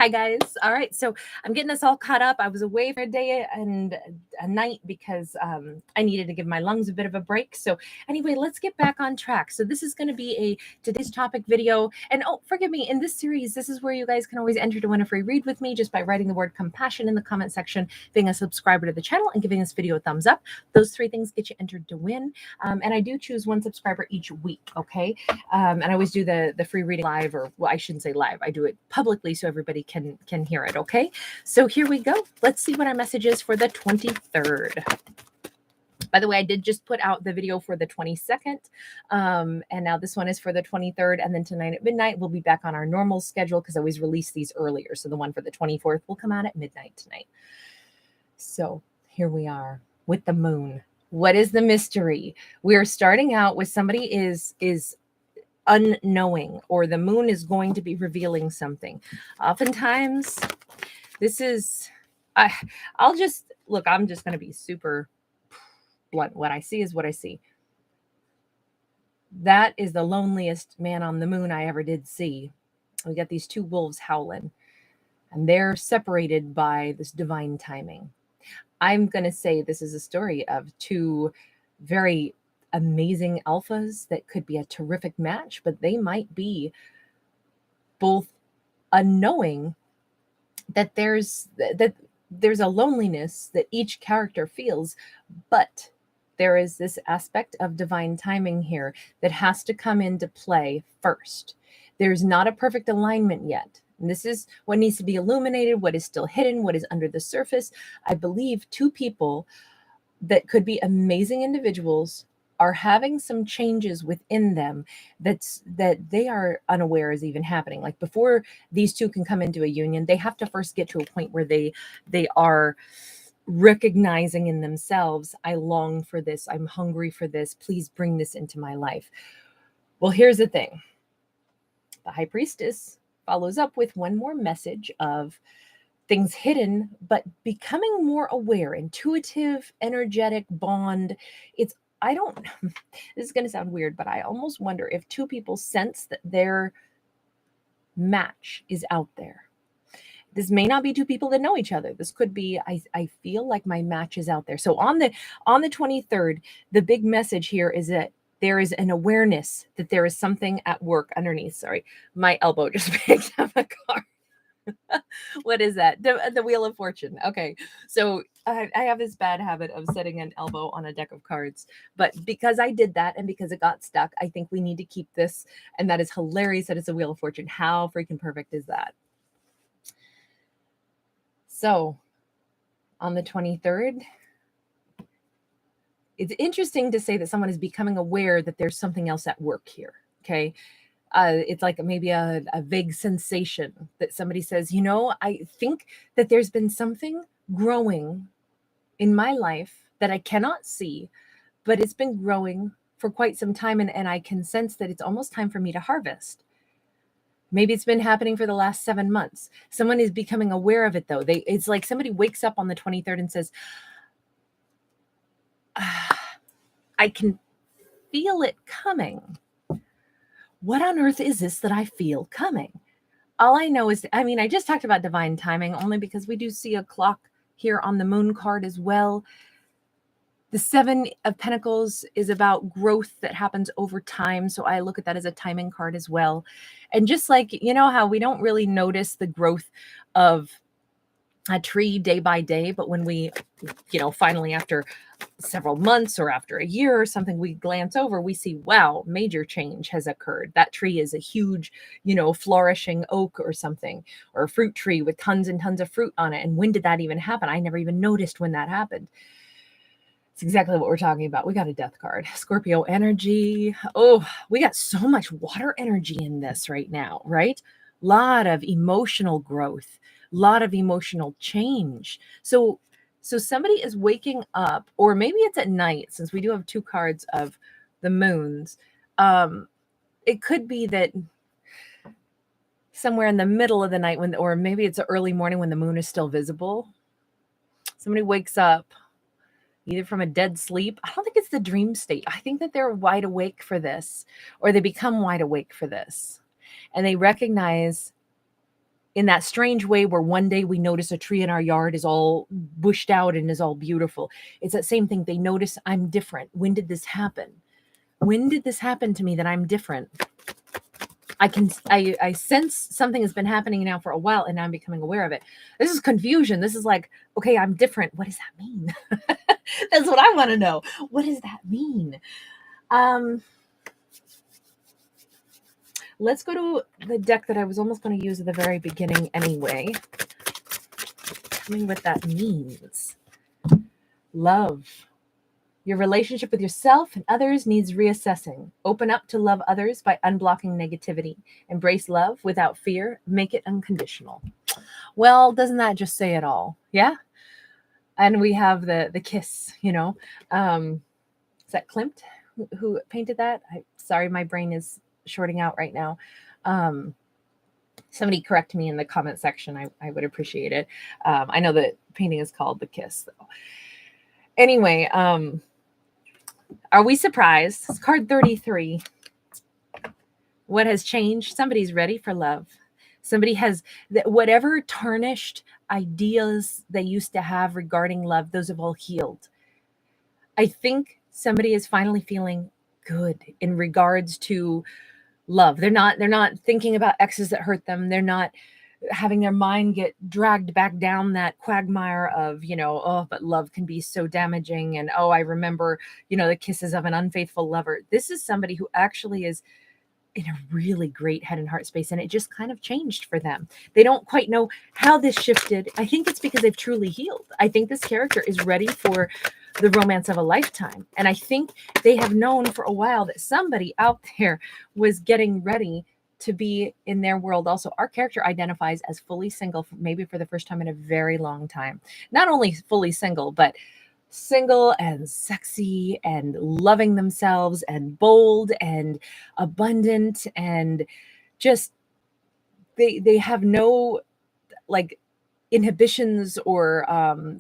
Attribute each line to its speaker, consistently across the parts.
Speaker 1: Hi guys. All right, so I'm getting us all caught up. I was away for a day and a night because I needed to give my lungs a bit of a break. So anyway, let's get back on track. So this is going to be a today's topic video. And oh, forgive me, in this series, this is where you guys can always enter to win a free read with me just by writing the word compassion in the comment section, being a subscriber to the channel, and giving this video a thumbs up. Those three things get you entered to win. And I do choose one subscriber each week, okay? And I always do the free reading live, or well, I shouldn't say live. I do it publicly so everybody can hear it, okay? So here we go. Let's see what our message is for the 23rd. By the way, I did just put out the video for the 22nd, and now this one is for the 23rd, and then tonight at midnight, we'll be back on our normal schedule because I always release these earlier. So the one for the 24th will come out at midnight tonight. So here we are with the moon. What is the mystery? We're starting out with somebody is unknowing, or the moon is going to be revealing something. Oftentimes, this is, I'll just, look, I'm just going to be super blunt. What I see is what I see. That is the loneliest man on the moon I ever did see. We got these two wolves howling, and they're separated by this divine timing. I'm going to say this is a story of two very amazing alphas that could be a terrific match, but they might be both unknowing that there's a loneliness that each character feels, but there is this aspect of divine timing here that has to come into play first. There's not a perfect alignment yet. And this is what needs to be illuminated, what is still hidden, what is under the surface. I believe two people that could be amazing individuals are having some changes within them that they are unaware is even happening. Like before these two can come into a union, they have to first get to a point where they are recognizing in themselves, I long for this, I'm hungry for this, please bring this into my life. Well, here's the thing. The High Priestess follows up with one more message of things hidden, but becoming more aware, intuitive, energetic bond. This is going to sound weird, but I almost wonder if two people sense that their match is out there. This may not be two people that know each other. This could be, I feel like my match is out there. So on the 23rd, the big message here is that there is an awareness that there is something at work underneath. Sorry, my elbow just picked up a card. What is that? The Wheel of Fortune. Okay. So I have this bad habit of setting an elbow on a deck of cards, but because I did that and because it got stuck, I think we need to keep this. And that is hilarious that it's a Wheel of Fortune. How freaking perfect is that? So on the 23rd, it's interesting to say that someone is becoming aware that there's something else at work here. Okay. It's like maybe a vague sensation that somebody says, you know, I think that there's been something growing in my life that I cannot see, but it's been growing for quite some time. And I can sense that it's almost time for me to harvest. Maybe it's been happening for the last 7 months. Someone is becoming aware of it, though. It's like somebody wakes up on the 23rd and says, I can feel it coming. What on earth is this that I feel coming? All I know is, I just talked about divine timing only because we do see a clock here on the moon card as well. The 7 of Pentacles is about growth that happens over time. So I look at that as a timing card as well. And just like, you know how we don't really notice the growth of a tree day by day, but when we, finally after several months or after a year or something, we glance over, we see, wow, major change has occurred. That tree is a huge, flourishing oak or something, or a fruit tree with tons and tons of fruit on it. And when did that even happen? I never even noticed when that happened. It's exactly what we're talking about. We got a death card, Scorpio energy. Oh, we got so much water energy in this right now, right? A lot of emotional growth, a lot of emotional change. So somebody is waking up, or maybe it's at night, since we do have 2 cards of the moons. It could be that somewhere in the middle of the night or maybe it's an early morning when the moon is still visible, somebody wakes up either from a dead sleep. I don't think it's the dream state. I think that they're wide awake for this, or they become wide awake for this. And they recognize in that strange way where one day we notice a tree in our yard is all bushed out and is all beautiful. It's that same thing. They notice I'm different. When did this happen? When did this happen to me that I'm different? I sense something has been happening now for a while, and now I'm becoming aware of it. This is confusion. This is like, okay, I'm different. What does that mean? That's what I want to know. What does that mean? Let's go to the deck that I was almost going to use at the very beginning anyway. Tell me what that means. Love. Your relationship with yourself and others needs reassessing. Open up to love others by unblocking negativity. Embrace love without fear. Make it unconditional. Well, doesn't that just say it all? Yeah. And we have the kiss, you know. Is that Klimt who painted that? Sorry, my brain is shorting out right now. Somebody correct me in the comment section. I would appreciate it. I know the painting is called The Kiss, though. Anyway, are we surprised? It's card 33. What has changed? Somebody's ready for love. Somebody has whatever tarnished ideas they used to have regarding love, those have all healed. I think somebody is finally feeling good in regards to love. They're not thinking about exes that hurt them. They're not having their mind get dragged back down that quagmire of, oh, but love can be so damaging. And, oh, I remember, the kisses of an unfaithful lover. This is somebody who actually is in a really great head and heart space. And it just kind of changed for them. They don't quite know how this shifted. I think it's because they've truly healed. I think this character is ready for the romance of a lifetime. And I think they have known for a while that somebody out there was getting ready to be in their world. Also, our character identifies as fully single, maybe for the first time in a very long time. Not only fully single, but single and sexy and loving themselves and bold and abundant, and just they have no like inhibitions or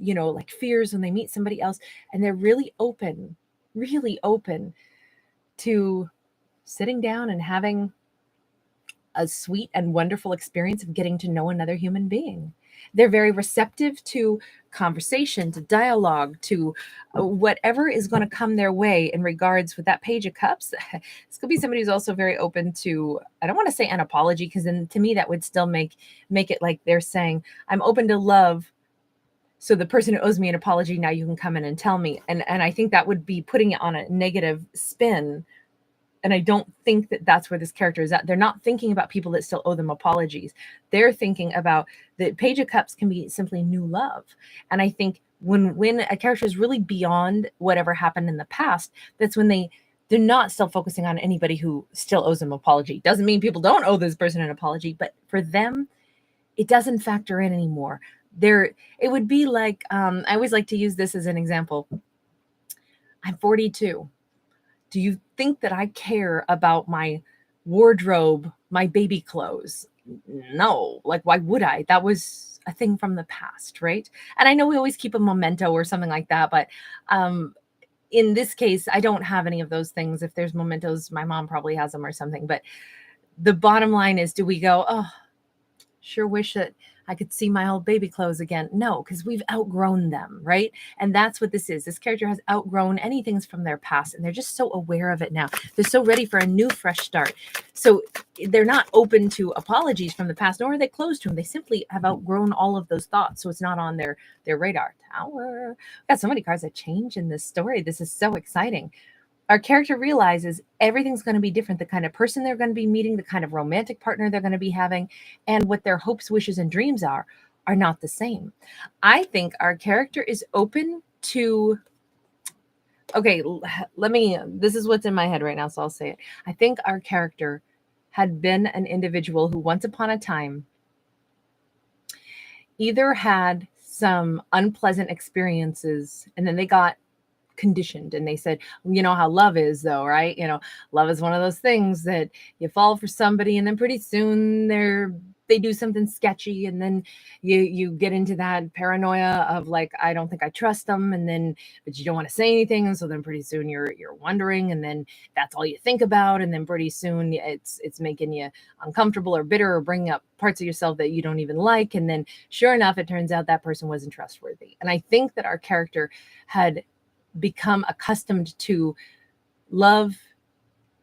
Speaker 1: like fears when they meet somebody else, and they're really open to sitting down and having a sweet and wonderful experience of getting to know another human being. They're very receptive to conversation, to dialogue, to whatever is going to come their way in regards with that Page of Cups. This could be somebody who's also very open to, I don't want to say an apology, because then to me that would still make it like they're saying, I'm open to love, so the person who owes me an apology, now you can come in and tell me. And I think that would be putting it on a negative spin. And I don't think that that's where this character is at. They're not thinking about people that still owe them apologies. They're thinking about the Page of Cups can be simply new love. And I think when a character is really beyond whatever happened in the past, that's when they're not still focusing on anybody who still owes them apology. Doesn't mean people don't owe this person an apology, but for them, it doesn't factor in anymore. It would be like, I always like to use this as an example. I'm 42. Do you think that I care about my wardrobe, my baby clothes? No. Like, why would I? That was a thing from the past, right? And I know we always keep a memento or something like that, but in this case, I don't have any of those things. If there's mementos, my mom probably has them or something. But the bottom line is, do we go, oh, sure wish that I could see my old baby clothes again? No, because we've outgrown them, right? And that's what this is. This character has outgrown anything from their past, and they're just so aware of it now. They're so ready for a new, fresh start. So they're not open to apologies from the past, nor are they closed to them. They simply have outgrown all of those thoughts, so it's not on their radar. Tower. We've got so many cards that change in this story. This is so exciting. Our character realizes everything's going to be different. The kind of person they're going to be meeting, the kind of romantic partner they're going to be having, and what their hopes, wishes, and dreams are not the same. I think our character is open to, okay, this is what's in my head right now, so I'll say it. I think our character had been an individual who once upon a time either had some unpleasant experiences, and then they got conditioned, and they said, you know how love is though, right? Love is one of those things that you fall for somebody and then pretty soon they're they do something sketchy, and then you get into that paranoia of like, I don't think I trust them, and then but you don't want to say anything, and so then pretty soon you're wondering, and then that's all you think about, and then pretty soon it's making you uncomfortable or bitter or bringing up parts of yourself that you don't even like, and then sure enough it turns out that person wasn't trustworthy. And I think that our character had become accustomed to love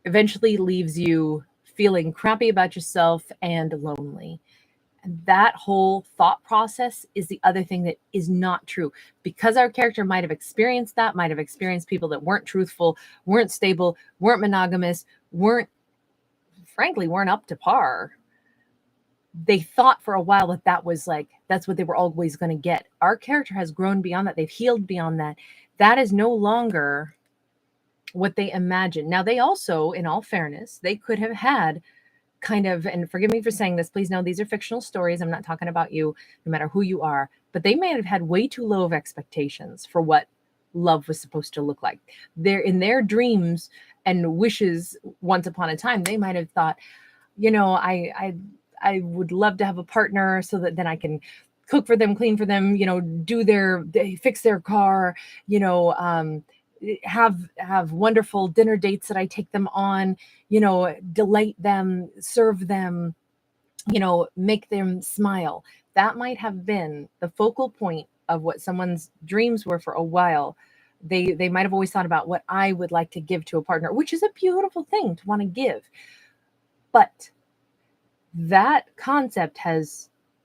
Speaker 1: eventually leaves you feeling crappy about yourself and lonely. And that whole thought process is the other thing that is not true, because our character might have experienced that, might have experienced people that weren't truthful, weren't stable, weren't monogamous, frankly, weren't up to par. They thought for a while that that was like, that's what they were always going to get. Our character has grown beyond that. They've healed beyond that. That is no longer what they imagine. Now, they also, in all fairness, they could have had kind of, and forgive me for saying this, please know these are fictional stories. I'm not talking about you, no matter who you are, but they may have had way too low of expectations for what love was supposed to look like. They're in their dreams and wishes once upon a time, they might have thought, you know, I would love to have a partner so that then I can cook for them, clean for them, you know, fix their car, you know, have wonderful dinner dates that I take them on, you know, delight them, serve them, you know, make them smile. That might have been the focal point of what someone's dreams were for a while. They might have always thought about what I would like to give to a partner, which is a beautiful thing to want to give. But that concept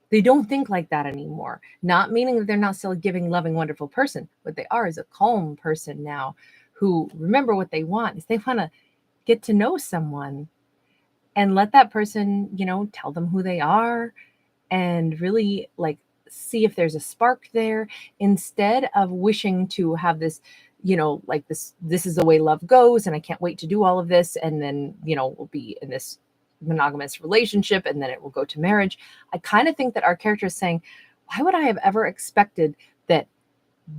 Speaker 1: they don't think like that anymore. Not meaning that they're not still a giving, loving, wonderful person. What they are is a calm person now who remember what they want is they want to get to know someone and let that person, you know, tell them who they are and really like see if there's a spark there, instead of wishing to have this, you know, like this is the way love goes and I can't wait to do all of this, and then, you know, we'll be in this monogamous relationship and then it will go to marriage. I kind of think that our character is saying, why would I have ever expected that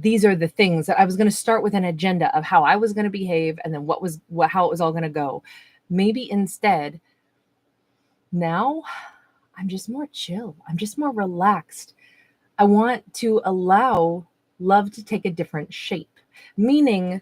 Speaker 1: these are the things that I was going to start with an agenda of how I was going to behave and then how it was all going to go. Maybe instead, now I'm just more chill. I'm just more relaxed. I want to allow love to take a different shape, meaning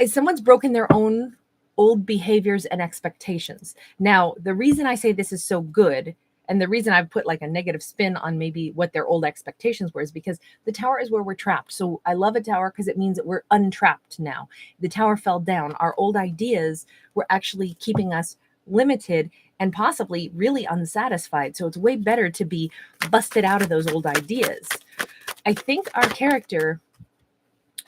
Speaker 1: someone's broken their own old behaviors and expectations. Now, the reason I say this is so good, and the reason I've put like a negative spin on maybe what their old expectations were, is because the tower is where we're trapped. So I love a tower because it means that we're untrapped now. The tower fell down. Our old ideas were actually keeping us limited and possibly really unsatisfied. So it's way better to be busted out of those old ideas. I think our character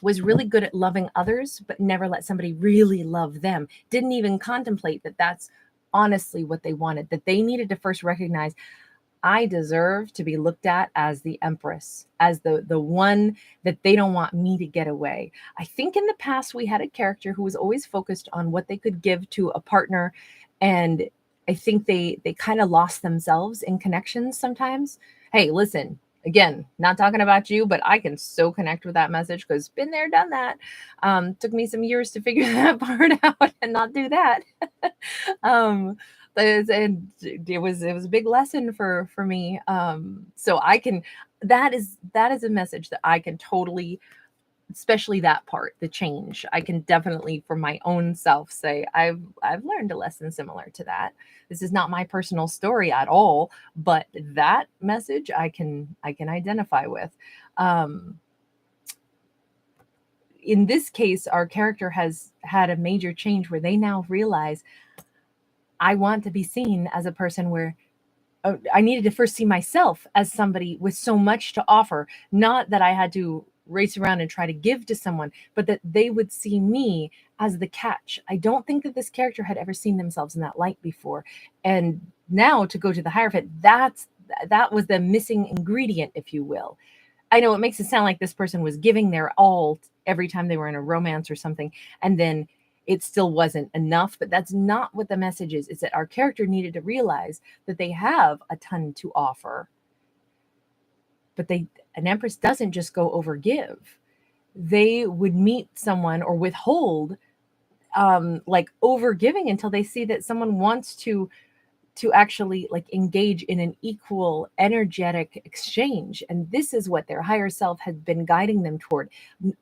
Speaker 1: was really good at loving others, but never let somebody really love them. Didn't even contemplate that that's honestly what they wanted, that they needed to first recognize, I deserve to be looked at as the empress, as the one that they don't want me to get away. I think in the past we had a character who was always focused on what they could give to a partner, and I think they kind of lost themselves in connections sometimes. Hey, listen, again, not talking about you, but I can so connect with that message because been there, done that. Took me some years to figure that part out and not do that. It was a big lesson for me. So I can, that is a message that I can totally, especially that part, the change, I can definitely for my own self say I've learned a lesson similar to that. This is not my personal story at all, but that message I can identify with. In this case, our character has had a major change where they now realize, I want to be seen as a person where I needed to first see myself as somebody with so much to offer, not that I had to race around and try to give to someone, but that they would see me as the catch. I don't think that this character had ever seen themselves in that light before. And now to go to the Hierophant, that was the missing ingredient, if you will. I know it makes it sound like this person was giving their all every time they were in a romance or something, and then it still wasn't enough, but that's not what the message is. It's that our character needed to realize that they have a ton to offer, but an empress doesn't just go over give. They would meet someone or withhold like over giving until they see that someone wants to to actually like engage in an equal energetic exchange. And this is what their higher self has been guiding them toward.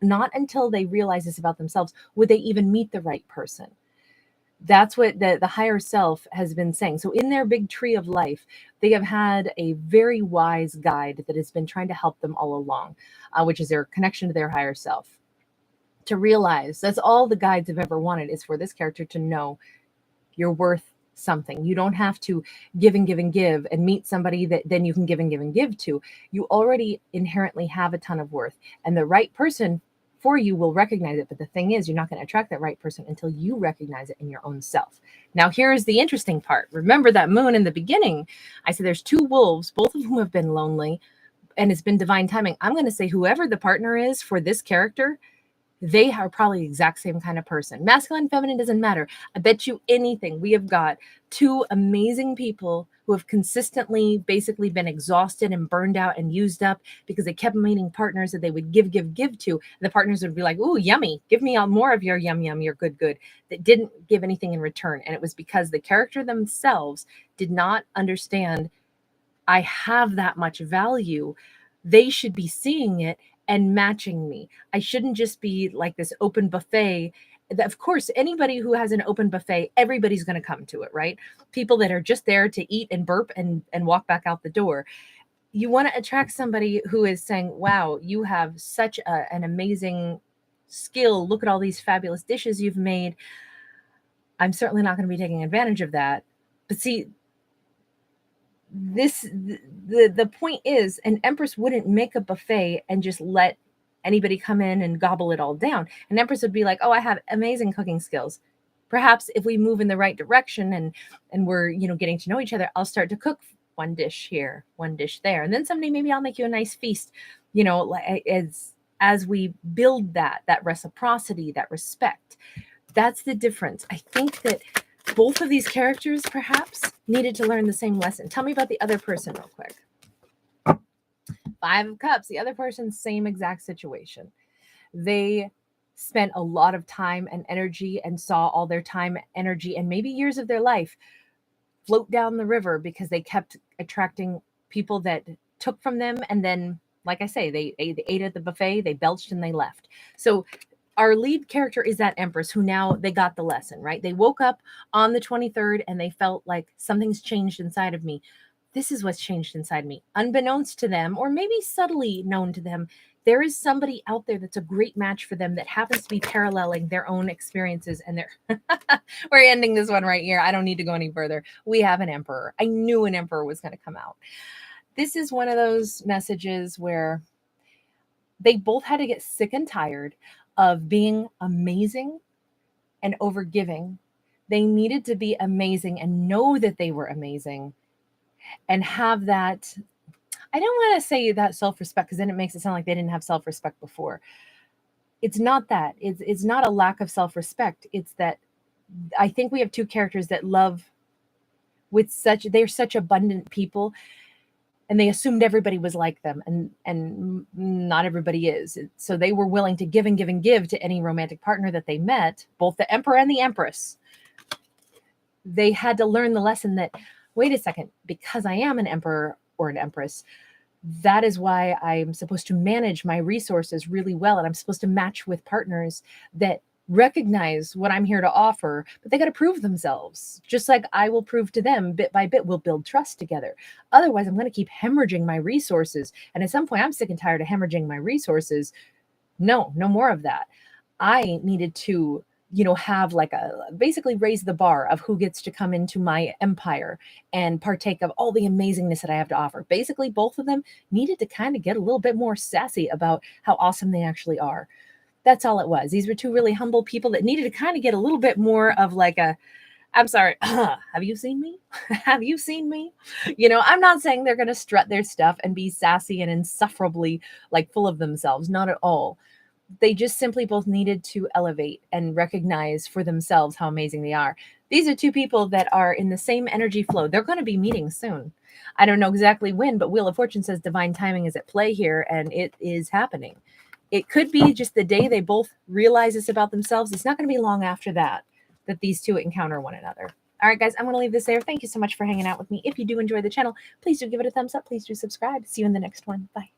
Speaker 1: Not until they realize this about themselves would they even meet the right person. That's what the higher self has been saying. So in their big tree of life, they have had a very wise guide that has been trying to help them all along, which is their connection to their higher self. To realize that's all the guides have ever wanted, is for this character to know you're worth something. You don't have to give and give and give and meet somebody that then you can give and give and give to. You already inherently have a ton of worth, and the right person for you will recognize it. But the thing is, you're not going to attract that right person until you recognize it in your own self. Now, here's the interesting part. Remember that moon in the beginning? I said there's two wolves, both of whom have been lonely, and it's been divine timing. I'm going to say whoever the partner is for this character, they are probably the exact same kind of person. Masculine, feminine, doesn't matter. I bet you anything. We have got two amazing people who have consistently basically been exhausted and burned out and used up because they kept meeting partners that they would give to. And the partners would be like, ooh, yummy. Give me more of your yum, your good. That didn't give anything in return. And it was because the character themselves did not understand, I have that much value. They should be seeing it and matching me. I shouldn't just be like this open buffet. Of course, anybody who has an open buffet, everybody's going to come to it, right? People that are just there to eat and burp and walk back out the door. You want to attract somebody who is saying, wow, you have such an amazing skill. Look at all these fabulous dishes you've made. I'm certainly not going to be taking advantage of that. But see, the point is, an empress wouldn't make a buffet and just let anybody come in and gobble it all down. An empress would be like, oh, I have amazing cooking skills. Perhaps if we move in the right direction and we're, getting to know each other, I'll start to cook one dish here, one dish there. And then someday maybe I'll make you a nice feast, as we build that reciprocity, that respect. That's the difference. I think that both of these characters perhaps needed to learn the same lesson. Tell me about the other person real quick. 5 of Cups, the other person, same exact situation. They spent a lot of time and energy and saw all their time, energy, and maybe years of their life float down the river because they kept attracting people that took from them. And then, like I say, they ate at the buffet, they belched, and they left. So our lead character is that empress who now they got the lesson, right? They woke up on the 23rd and they felt like something's changed inside of me. This is what's changed inside me. Unbeknownst to them, or maybe subtly known to them, there is somebody out there that's a great match for them that happens to be paralleling their own experiences. And we're ending this one right here. I don't need to go any further. We have an emperor. I knew an emperor was going to come out. This is one of those messages where they both had to get sick and tired of being amazing and overgiving. They needed to be amazing and know that they were amazing and have that. I don't want to say that self-respect, because then it makes it sound like they didn't have self-respect before. It's not that. It's not a lack of self-respect. It's that I think we have two characters that love they're such abundant people, and they assumed everybody was like them, and not everybody is. So they were willing to give and give and give to any romantic partner that they met, both the emperor and the empress. They had to learn the lesson that, wait a second, because I am an emperor or an empress, that is why I'm supposed to manage my resources really well, and I'm supposed to match with partners that recognize what I'm here to offer, but they got to prove themselves. Just like I will prove to them bit by bit, we'll build trust together. Otherwise, I'm going to keep hemorrhaging my resources. And at some point, I'm sick and tired of hemorrhaging my resources. No more of that. I needed to, have basically raise the bar of who gets to come into my empire and partake of all the amazingness that I have to offer. Basically, both of them needed to kind of get a little bit more sassy about how awesome they actually are. That's all it was. These were two really humble people that needed to kind of get a little bit more of like I'm sorry, have you seen me? Have you seen me? I'm not saying they're going to strut their stuff and be sassy and insufferably full of themselves. Not at all. They just simply both needed to elevate and recognize for themselves how amazing they are. These are two people that are in the same energy flow. They're going to be meeting soon. I don't know exactly when, but Wheel of Fortune says divine timing is at play here, and it is happening. It could be just the day they both realize this about themselves. It's not going to be long after that these two encounter one another. All right, guys, I'm going to leave this there. Thank you so much for hanging out with me. If you do enjoy the channel, please do give it a thumbs up. Please do subscribe. See you in the next one. Bye.